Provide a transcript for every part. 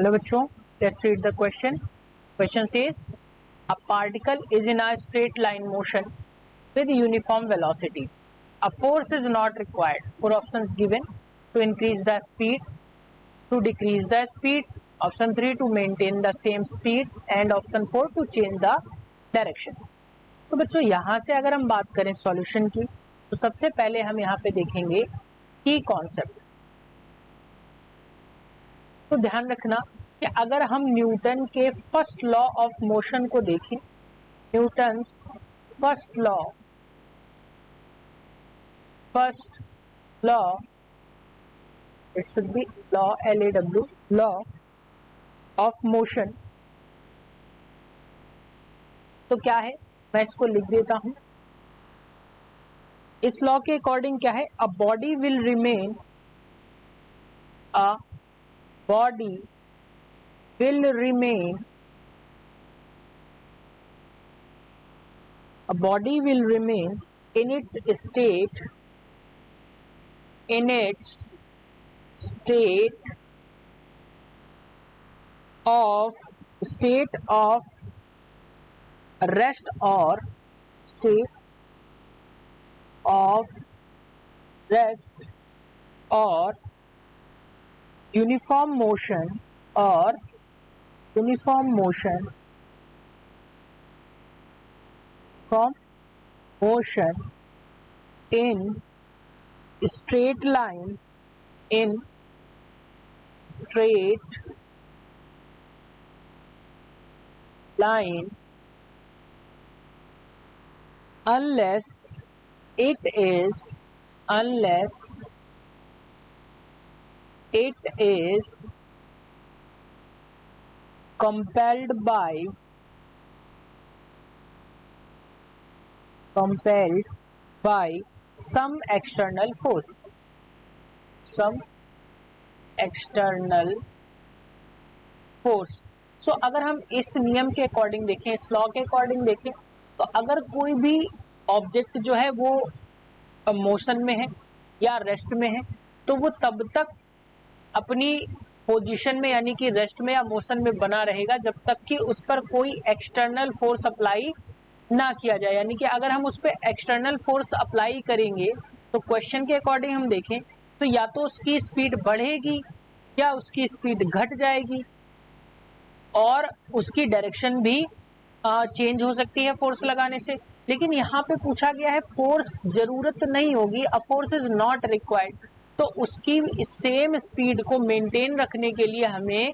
Hello bachcho, let's read the question. Question says a particle is in a straight line motion with uniform velocity. A force is not required. 4 options given: to increase the speed, to decrease the speed, option 3 to maintain the same speed, and option 4 to change the direction. So बच्चों यहाँ से अगर हम बात करें solution की, तो सबसे पहले हम यहाँ पे देखेंगे की कॉन्सेप्ट. तो ध्यान रखना कि अगर हम न्यूटन के फर्स्ट लॉ ऑफ मोशन को देखें, Newton's first law, it should be law LAW, law of motion. तो क्या है, मैं इसको लिख देता हूं. इस लॉ के अकॉर्डिंग क्या है, a body will remain in its state of rest or uniform motion in straight line unless it is compelled by some external force. सो अगर हम इस नियम के अकॉर्डिंग देखें, इस लॉ के अकॉर्डिंग देखें, तो अगर कोई भी ऑब्जेक्ट जो है वो मोशन में है या रेस्ट में है, तो वो तब तक अपनी पोजीशन में यानी कि रेस्ट में या मोशन में बना रहेगा जब तक कि उस पर कोई एक्सटर्नल फोर्स अप्लाई ना किया जाए. यानी कि अगर हम उस पर एक्सटर्नल फोर्स अप्लाई करेंगे तो क्वेश्चन के अकॉर्डिंग हम देखें तो या तो उसकी स्पीड बढ़ेगी या उसकी स्पीड घट जाएगी और उसकी डायरेक्शन भी चेंज हो सकती है फोर्स लगाने से. लेकिन यहाँ पे पूछा गया है फोर्स जरूरत नहीं होगी, a force is not required. तो उसकी सेम स्पीड को मेंटेन रखने के लिए हमें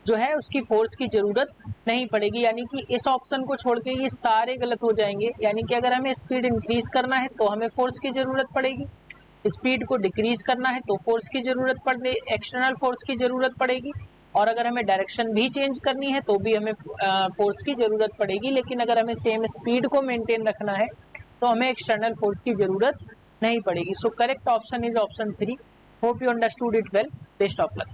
जो है उसकी फोर्स की जरूरत नहीं पड़ेगी. यानी कि इस ऑप्शन को छोड़ के ये सारे गलत हो जाएंगे. यानी कि अगर हमें स्पीड इंक्रीज करना है तो हमें फोर्स की जरूरत पड़ेगी, स्पीड को डिक्रीज करना है तो फोर्स की जरूरत पड़े, एक्सटर्नल फोर्स की जरूरत पड़ेगी, और अगर हमें डायरेक्शन भी चेंज करनी है तो भी हमें फोर्स की जरूरत पड़ेगी. लेकिन अगर हमें सेम स्पीड को मेंटेन रखना है तो हमें एक्सटर्नल फोर्स की जरूरत नहीं पड़ेगी. So correct option is option 3. Hope you understood it well. Best of luck.